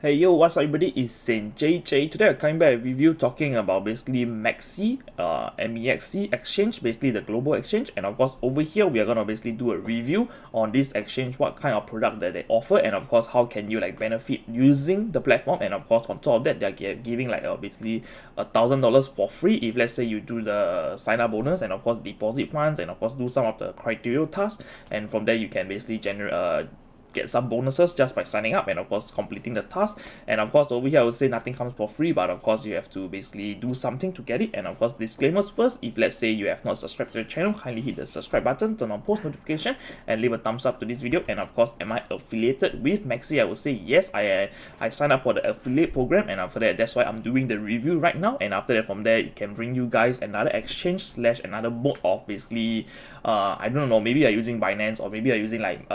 Hey yo, what's up everybody? It's Saint JJ. Today I'm coming back with a review talking about basically MEXC, MEXC exchange, basically the global exchange. And of course over here we are gonna basically do a review on this exchange, what kind of product that they offer, and of course how can you like benefit using the platform. And of course on top of that they're giving like basically $1,000 for free if let's say you do the sign up bonus, and of course deposit funds, and of course do some of the criteria tasks, and from there you can basically generate get some bonuses just by signing up and of course completing the task. And of course over here I would say nothing comes for free, but of course you have to basically do something to get it. And of course disclaimers first, if let's say you have not subscribed to the channel, kindly hit the subscribe button, turn on post notification, and leave a thumbs up to this video. And of course, am I affiliated with MEXC? I would say yes, I signed up for the affiliate program, and after that that's why I'm doing the review right now. And after that from there it can bring you guys another exchange slash another mode of basically I don't know, maybe you're using Binance, or maybe you're using like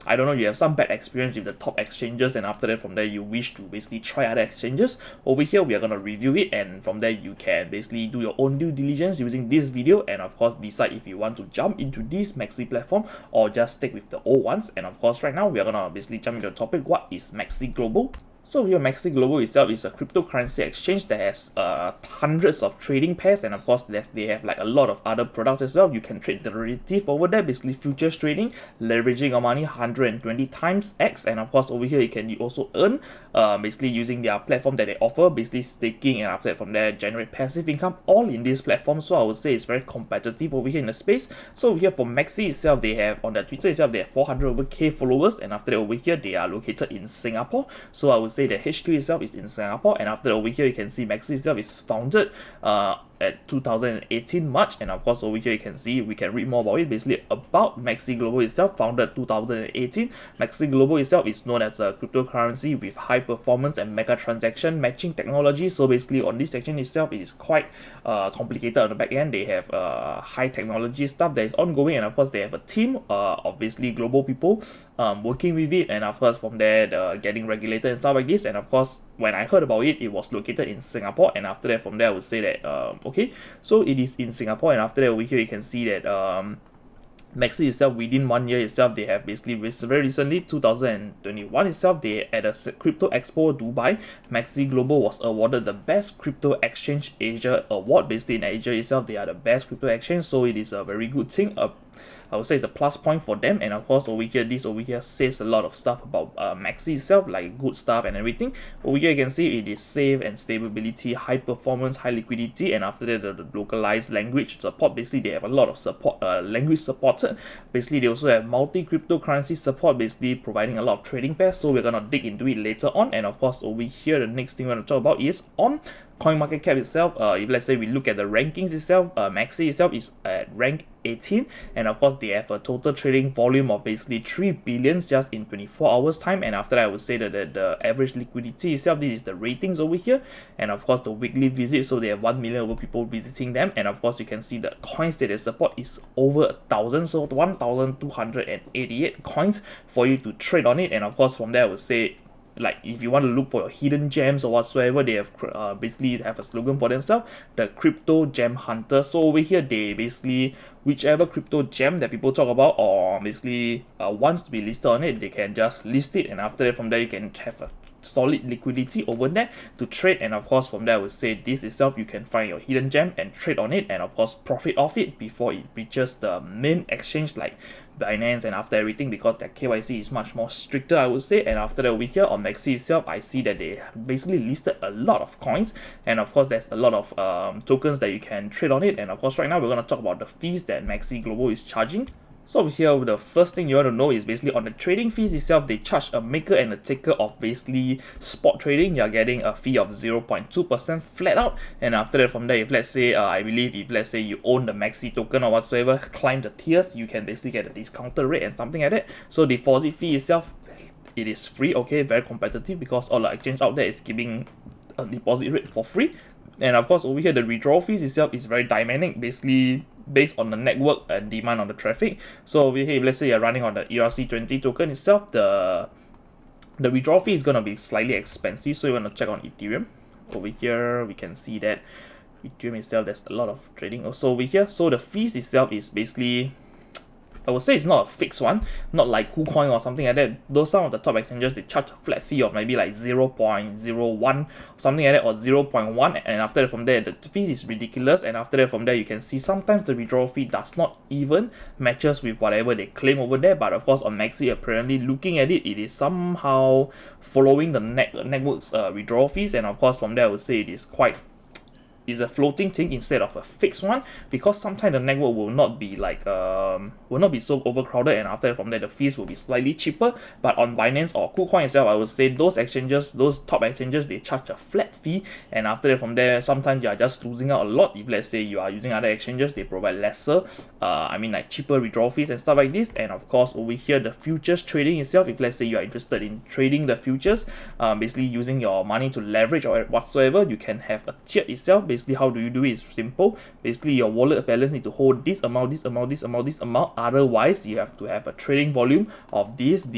I don't know, you have some bad experience with the top exchanges, and after that from there you wish to basically try other exchanges. Over here we are going to review it, and from there you can basically do your own due diligence using this video, and of course decide if you want to jump into this MEXC platform or just stick with the old ones. And of course right now we are going to basically jump into the topic, what is MEXC Global? So here MEXC Global itself is a cryptocurrency exchange that has hundreds of trading pairs, and of course they have like a lot of other products as well. You can trade derivative over there, basically futures trading, leveraging your money 120 times X. And of course over here you also earn basically using their platform that they offer, basically staking, and after that from there generate passive income all in this platform. So I would say it's very competitive over here in the space. So over here for MEXC itself, they have on their Twitter itself they have 400 over K followers, and after that over here they are located in Singapore. So I would say the HQ itself is in Singapore, and after over here you can see MEXC itself is founded at 2018 March. And of course over here you can see, we can read more about it, basically about MEXC Global itself. Founded 2018, MEXC Global itself is known as a cryptocurrency with high performance and mega transaction matching technology. So basically on this section itself it is quite complicated on the back end. They have high technology stuff that is ongoing, and of course they have a team of basically global people working with it, and of course from there getting regulated and stuff like this. And of course when I heard about it, it was located in Singapore, and after that from there I would say that okay, so it is in Singapore. And after that over here you can see that MEXC itself, within 1 year itself, they have basically very recently 2021 itself, they at a crypto expo Dubai, MEXC Global was awarded the best crypto exchange Asia award. Basically in Asia itself they are the best crypto exchange, so it is a very good thing. I would say it's a plus point for them. And of course over here says a lot of stuff about MEXC itself, like good stuff and everything. Over here you can see it is safe and stability, high performance, high liquidity, and after that the localized language support. Basically they have a lot of support, language supported. Basically they also have multi cryptocurrency support, basically providing a lot of trading pairs, so we're gonna dig into it later on. And of course over here the next thing we're going to talk about is on CoinMarketCap itself. If let's say we look at the rankings itself, MEXC itself is at rank 18, and of course they have a total trading volume of basically 3 billions just in 24 hours time. And after that I would say that the average liquidity itself, this is the ratings over here, and of course the weekly visits, so they have 1 million over people visiting them. And of course you can see the coins that they support is over 1,000, so 1,288 coins for you to trade on it. And of course from there I would say, like if you want to look for your hidden gems or whatsoever, they have basically have a slogan for themselves, the crypto gem hunter. So over here they basically, whichever crypto gem that people talk about or basically wants to be listed on it, they can just list it, and after that from there you can have a solid liquidity over there to trade. And of course from there I would say this itself, you can find your hidden gem and trade on it, and of course profit off it before it reaches the main exchange like Binance and after everything, because their KYC is much more stricter, I would say. And after that over here on MEXC itself, I see that they basically listed a lot of coins, and of course there's a lot of tokens that you can trade on it. And of course right now we're going to talk about the fees that MEXC Global is charging. So over here, the first thing you want to know is basically on the trading fees itself, they charge a maker and a taker of basically spot trading. You're getting a fee of 0.2% flat out. And after that from there, if let's say I believe if let's say you own the MEXC token or whatsoever, climb the tiers, you can basically get a discounted rate and something like that. So deposit fee itself, it is free, okay, very competitive, because all the exchange out there is giving a deposit rate for free. And of course over here the withdrawal fees itself is very dynamic, basically based on the network and demand on the traffic. So over here, if let's say you're running on the ERC20 token itself, the withdrawal fee is going to be slightly expensive. So you want to check on Ethereum. Over here we can see that Ethereum itself, there's a lot of trading also over here. So the fees itself is basically I would say it's not a fixed one, not like KuCoin or something like that. Those some of the top exchanges, they charge a flat fee of maybe like 0.01, something like that, or 0.1, and after that from there the fee is ridiculous, and after that from there you can see sometimes the withdrawal fee does not even matches with whatever they claim over there. But of course on MEXC, apparently looking at it, it is somehow following the network's withdrawal fees, and of course from there I would say it is quite is a floating thing instead of a fixed one, because sometimes the network will not be like will not be so overcrowded, and after that from there the fees will be slightly cheaper. But on Binance or KuCoin itself, I would say those exchanges, those top exchanges, they charge a flat fee, and after that from there sometimes you are just losing out a lot. If let's say you are using other exchanges, they provide lesser I mean like cheaper withdrawal fees and stuff like this. And of course over here the futures trading itself, if let's say you are interested in trading the futures, basically using your money to leverage or whatsoever, you can have a tier itself. Basically how do you do it? It's simple. Basically your wallet balance need to hold this amount, this amount, this amount, this amount, otherwise you have to have a trading volume of this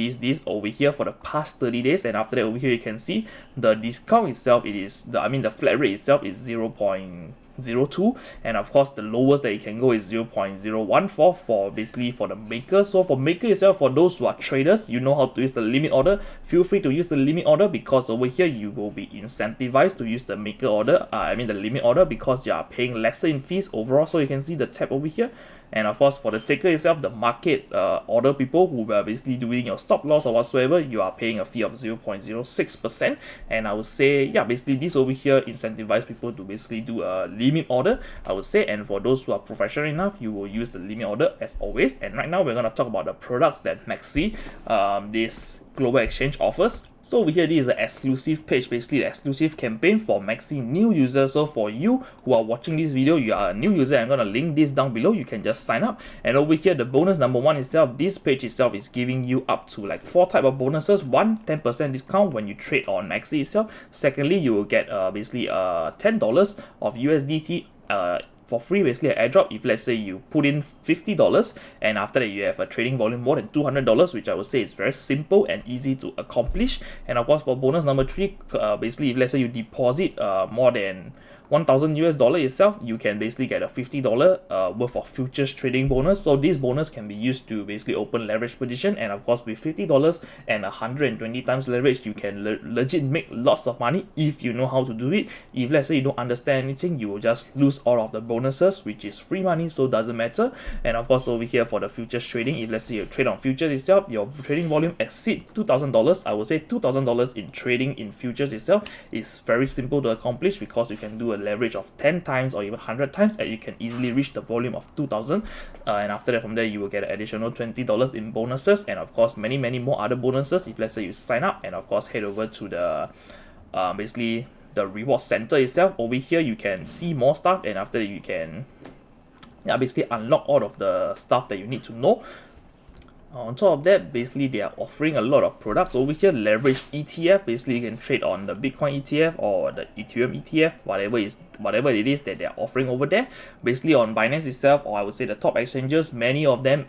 over here for the past 30 days. And after that over here you can see the discount itself, it is the flat rate itself is 0.02, and of course the lowest that it can go is 0.014 for basically for the maker. So for maker itself, for those who are traders, you know how to use the limit order, feel free to use the limit order, because over here you will be incentivized to use the maker order, the limit order, because you are paying lesser in fees overall. So you can see the tab over here. And of course for the taker itself, the market order people who are basically doing your stop loss or whatsoever, you are paying a fee of 0.06%. And I would say, yeah, basically this over here incentivize people to basically do a limit order, I would say. And for those who are professional enough, you will use the limit order as always. And right now we're going to talk about the products that MEXC, this global exchange, offers. So over here, this is the exclusive page, basically the exclusive campaign for MEXC new users. So for you who are watching this video, you are a new user, I'm going to link this down below. You can just sign up. And over here, the bonus number one itself, this page itself is giving you up to like 4 type of bonuses. One, 10% discount when you trade on MEXC itself. Secondly, you will get basically $10 of USDT for free, basically an airdrop if let's say you put in $50, and after that you have a trading volume more than $200, which I would say is very simple and easy to accomplish. And of course for bonus number 3, basically if let's say you deposit more than $1,000 itself, you can basically get a $50 worth of futures trading bonus. So this bonus can be used to basically open leverage position, and of course with $50 and 120 times leverage, you can legit make lots of money if you know how to do it. If let's say you don't understand anything, you will just lose all of the bonuses, which is free money, so it doesn't matter. And of course over here for the futures trading, if let's say you trade on futures itself, your trading volume exceed $2,000, I would say $2,000 in trading in futures itself is very simple to accomplish, because you can do a leverage of 10 times or even 100 times, and you can easily reach the volume of 2,000. And after that from there you will get an additional $20 in bonuses, and of course many more other bonuses if let's say you sign up. And of course head over to the basically the reward center itself. Over here you can see more stuff, and after that you can basically unlock all of the stuff that you need to know. On top of that, basically they are offering a lot of products over here. Leverage ETF, basically you can trade on the Bitcoin ETF or the Ethereum ETF, whatever it is that they're offering over there. Basically on Binance itself, or I would say the top exchanges, many of them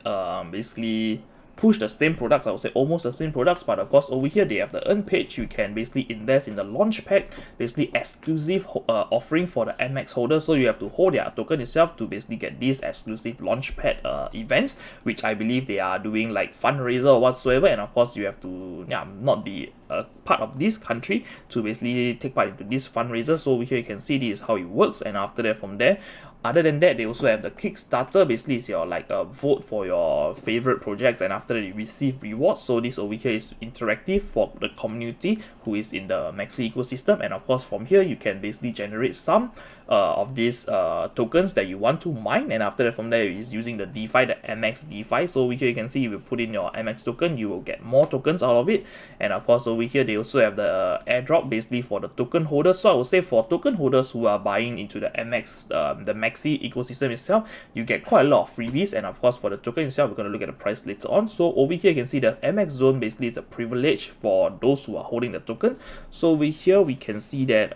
basically push the same products, I would say almost the same products. But of course over here they have the earn page. You can basically invest in the launch pad, basically exclusive offering for the MEXC holders. So you have to hold their token itself to basically get these exclusive launch pad events, which I believe they are doing like fundraiser or whatsoever. And of course you have to not be a part of this country to basically take part into this fundraiser. So over here you can see this is how it works. And after that from there, other than that, they also have the Kickstarter. Basically it's your like a vote for your favorite projects, and after that you receive rewards. So this over here is interactive for the community who is in the MEXC ecosystem. And of course from here you can basically generate some of these tokens that you want to mine, and after that from there is using the DeFi, the MEXC DeFi. So over here you can see if you put in your MEXC token, you will get more tokens out of it. And of course over here they also have the airdrop basically for the token holders. So I would say for token holders who are buying into the MEXC ecosystem itself, you get quite a lot of freebies. And of course for the token itself, we're going to look at the price later on. So over here you can see the MEXC zone basically is a privilege for those who are holding the token. So over here we can see that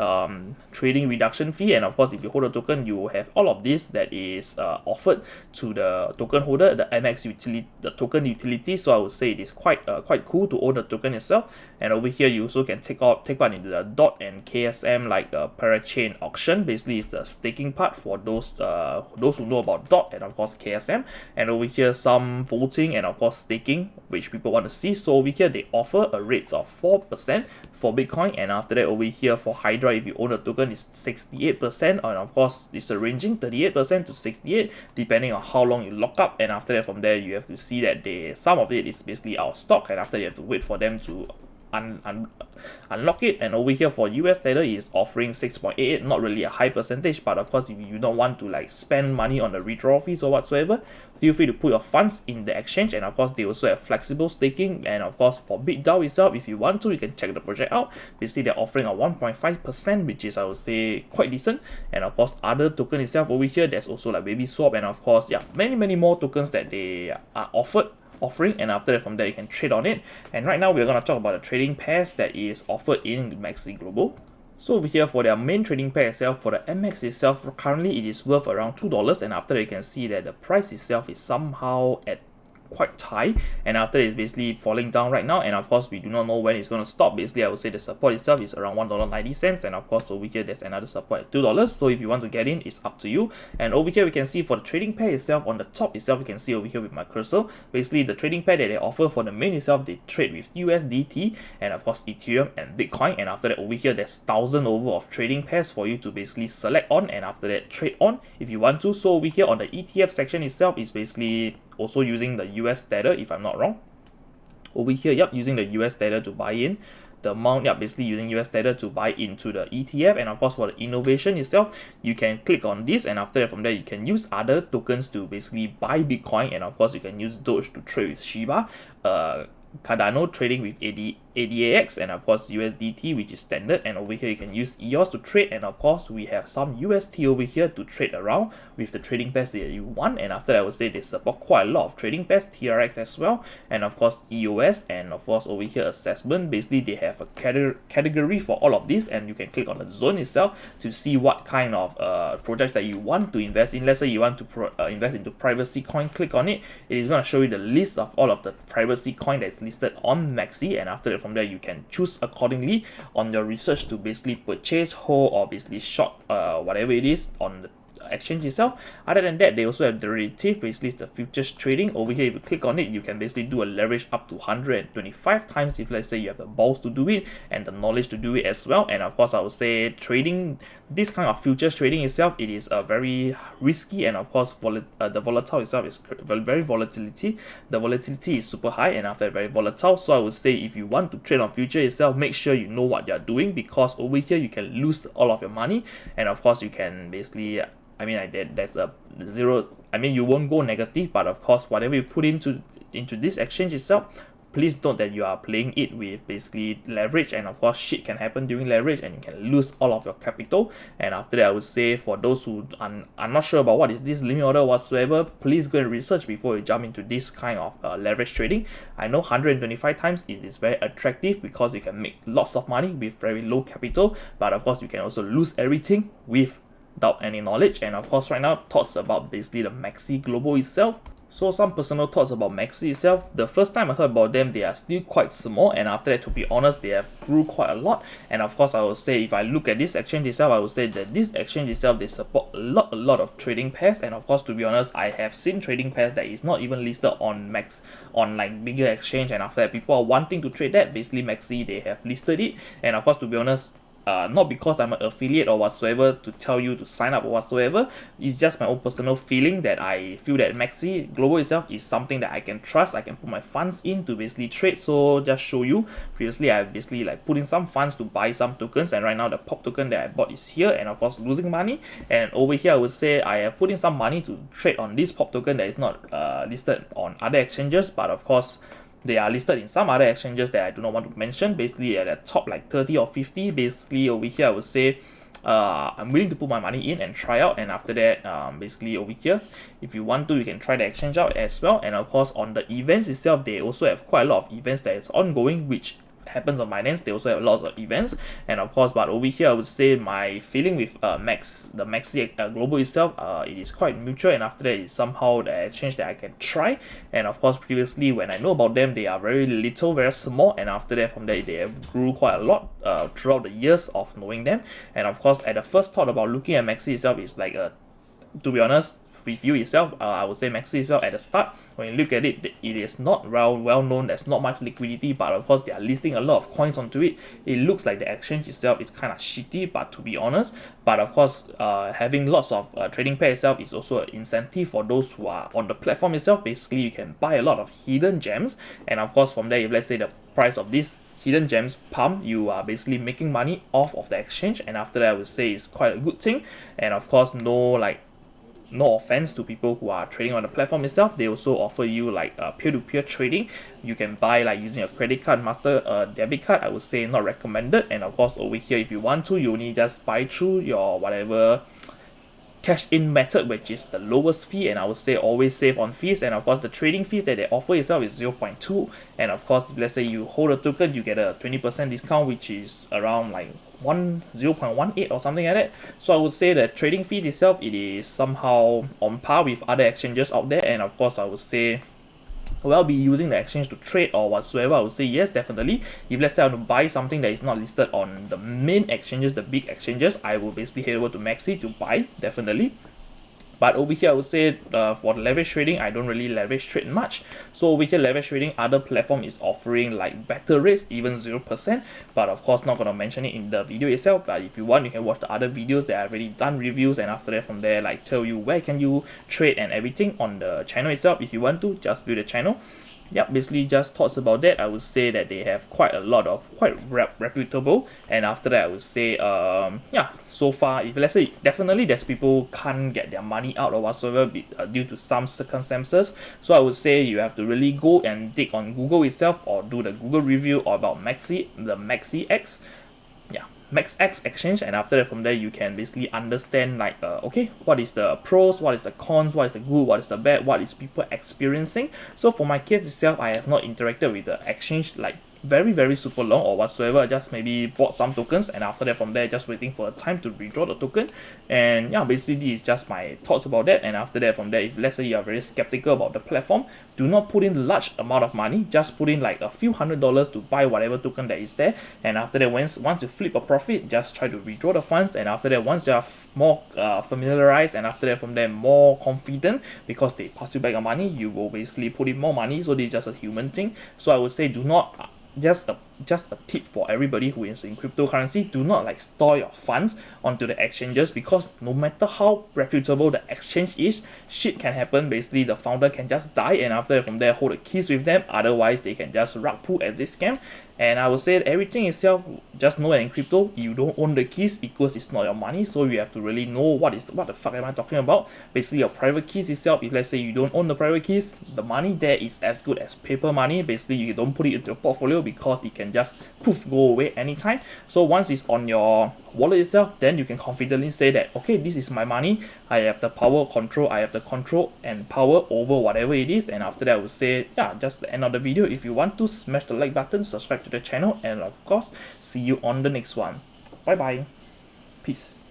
trading reduction fee, and of course if you hold a token, you will have all of this that is offered to the token holder, the MEXC utility, the token utility. So I would say it is quite cool to own the token itself. And over here you also can take part into the DOT and KSM like parachain auction. Basically it's the staking part for those those who know about DOT, and of course KSM, and over here some voting and of course staking, which people want to see. So over here they offer a rate of 4% for Bitcoin, and after that over here for Hydra, if you own a token, is 68%, and of course it's a ranging 38% to 68 depending on how long you lock up. And after that, from there you have to see that some of it is basically out of stock, and after you have to wait for them to unlock it. And over here for US Tether is offering 6.88, not really a high percentage, but of course if you don't want to like spend money on the withdrawal fees or whatsoever, feel free to put your funds in the exchange. And of course they also have flexible staking, and of course for BitDAO itself, if you want to, you can check the project out. Basically they're offering a 1.5%, which is, I would say, quite decent. And of course other token itself over here, there's also like Baby Swap, and of course many more tokens that they are offering, and after that, from there you can trade on it. And right now we're going to talk about the trading pairs that is offered in MEXC Global. So over here for their main trading pair itself, for the MX itself, currently it is worth around $2, and after that you can see that the price itself is somehow at quite high, and after it's basically falling down right now. And of course we do not know when it's going to stop. Basically I would say the support itself is around $1.90, and of course over here there's another support at $2. So if you want to get in, it's up to you. And over here we can see for the trading pair itself, on the top itself, you can see over here with my cursor, basically the trading pair that they offer for the main itself, they trade with USDT and of course Ethereum and Bitcoin. And after that over here there's 1,000 over of trading pairs for you to basically select on, and after that trade on if you want to. So over here on the ETF section itself is basically also using the US Tether, if I'm not wrong. Over here, using the US Tether to buy in the amount, basically using US Tether to buy into the ETF. And of course for the innovation itself, you can click on this, and after that from there you can use other tokens to basically buy Bitcoin, and of course you can use Doge to trade with Shiba, Cardano trading with ADAX, and of course USDT, which is standard. And over here you can use EOS to trade, and of course we have some UST over here to trade around with the trading pairs that you want. And after that, I would say they support quite a lot of trading pairs, TRX as well, and of course EOS, and of course over here assessment. Basically they have a category for all of these, and you can click on the zone itself to see what kind of projects that you want to invest in. Let's say you want to invest into privacy coin, click on it. It is going to show you the list of all of the privacy coin that's listed on MEXC, and after that from there you can choose accordingly on your research to basically purchase, hold, or basically short whatever it is on the exchange itself. Other than that, they also have derivative, basically the futures trading. Over here if you click on it, you can basically do a leverage up to 125 times if let's say you have the balls to do it and the knowledge to do it as well. And of course I would say trading this kind of futures trading itself, it is very risky, and of course the volatile itself is very volatility. The volatility is super high, and after that very volatile. So I would say if you want to trade on future itself, make sure you know what you're doing, because over here you can lose all of your money, and of course you can basically there's a zero, you won't go negative, but of course whatever you put into this exchange itself, please note that you are playing it with basically leverage, and of course shit can happen during leverage and you can lose all of your capital. And after that, I would say for those who are not sure about what is this limit order whatsoever, please go and research before you jump into this kind of leverage trading. I know 125 times it is very attractive because you can make lots of money with very low capital, but of course you can also lose everything without any knowledge. And of course right now, thoughts about basically the MEXC Global itself. So some personal thoughts about MEXC itself. The first time I heard about them, they are still quite small, and after that, to be honest, they have grew quite a lot. And of course I would say if I look at this exchange itself, I would say that this exchange itself, they support a lot of trading pairs. And of course, to be honest, I have seen trading pairs that is not even listed on on like bigger exchange, and after that people are wanting to trade that. Basically MEXC, they have listed it, and of course to be honest, not because I'm an affiliate or whatsoever to tell you to sign up or whatsoever. It's just my own personal feeling that I feel that MEXC Global itself is something that I can trust. I can put my funds in to basically trade. So just show you, previously I've basically like put in some funds to buy some tokens, and right now the pop token that I bought is here, and of course losing money. And over here I would say I have put in some money to trade on this pop token that is not listed on other exchanges, but of course they are listed in some other exchanges that I do not want to mention. Basically at the top like 30 or 50. Basically over here I would say I'm willing to put my money in and try out. And after that, basically over here, if you want to, you can try the exchange out as well. And of course on the events itself, they also have quite a lot of events that is ongoing, which happens on Binance. They also have lots of events, and of course, but over here I would say my feeling with the MEXC Global itself, it is quite mutual, and after that it's somehow the exchange that I can try. And of course previously when I know about them, they are very little, very small, and after that from there they have grew quite a lot throughout the years of knowing them. And of course at the first thought about looking at MEXC itself is like to be honest, with you itself, I would say MEXC itself at the start, when you look at it, it is not well known, there's not much liquidity, but of course they are listing a lot of coins onto it. It looks like the exchange itself is kind of shitty, but to be honest, but of course, having lots of trading pair itself is also an incentive for those who are on the platform itself. Basically, you can buy a lot of hidden gems, and of course from there, if let's say the price of this hidden gems pump, you are basically making money off of the exchange, and after that I would say it's quite a good thing. And of course, no offense to people who are trading on the platform itself, they also offer you like peer-to-peer trading. You can buy like using a credit card, master debit card. I would say not recommended. And of course over here, if you want to, you only just buy through your whatever cash in method, which is the lowest fee, and I would say always save on fees. And of course the trading fees that they offer itself is 0.2, and of course if let's say you hold a token, you get a 20% discount, which is around like 0.18 or something like that. So I would say that trading fees itself, it is somehow on par with other exchanges out there. And of course I would say, will I be using the exchange to trade or whatsoever? I would say yes, definitely. If let's say I want to buy something that is not listed on the main exchanges, the big exchanges, I will basically head over to MEXC to buy, definitely. But over here, I would say for the leverage trading, I don't really leverage trade much. So over here, leverage trading, other platform is offering like better rates, even 0%. But of course, not going to mention it in the video itself. But if you want, you can watch the other videos that I've already done reviews. And after that, from there, like tell you where can you trade and everything on the channel itself. If you want to, just view the channel. Yep, basically just thoughts about that. I would say that they have quite a lot of quite reputable, and after that I would say yeah, so far if let's say definitely there's people can't get their money out or whatsoever due to some circumstances. So I would say you have to really go and dig on Google itself or do the Google review about MEXC, the MEXCX, yeah, MEXC exchange, and after that from there you can basically understand like okay, what is the pros, what is the cons, what is the good, what is the bad, what is people experiencing. So for my case itself, I have not interacted with the exchange like very super long or whatsoever. I just maybe bought some tokens, and after that from there just waiting for a time to withdraw the token. And yeah, basically this is just my thoughts about that. And after that from there, if let's say you are very skeptical about the platform, do not put in large amount of money, just put in like a few $100s to buy whatever token that is there. And after that, once you flip a profit, just try to withdraw the funds. And after that, once you are more familiarized, and after that from there more confident, because they pass you back your money, you will basically put in more money. So this is just a human thing. So I would say do not just a tip for everybody who is in cryptocurrency, do not like store your funds onto the exchanges, because no matter how reputable the exchange is, shit can happen. Basically the founder can just die, and after that from there hold the keys with them, otherwise they can just rug pull as this scam. And I would say everything itself, just know that in crypto you don't own the keys because it's not your money. So you have to really know what the fuck am I talking about. Basically your private keys itself, if let's say you don't own the private keys, the money there is as good as paper money. Basically you don't put it into your portfolio because it can just poof go away anytime. So once it's on your wallet itself, then you can confidently say that okay, this is my money, I have the power control, I have the control and power over whatever it is. And after that I would say yeah, just the end of the video. If you want to, smash the like button, subscribe to the channel, and of course see you on the next one. Bye bye, peace.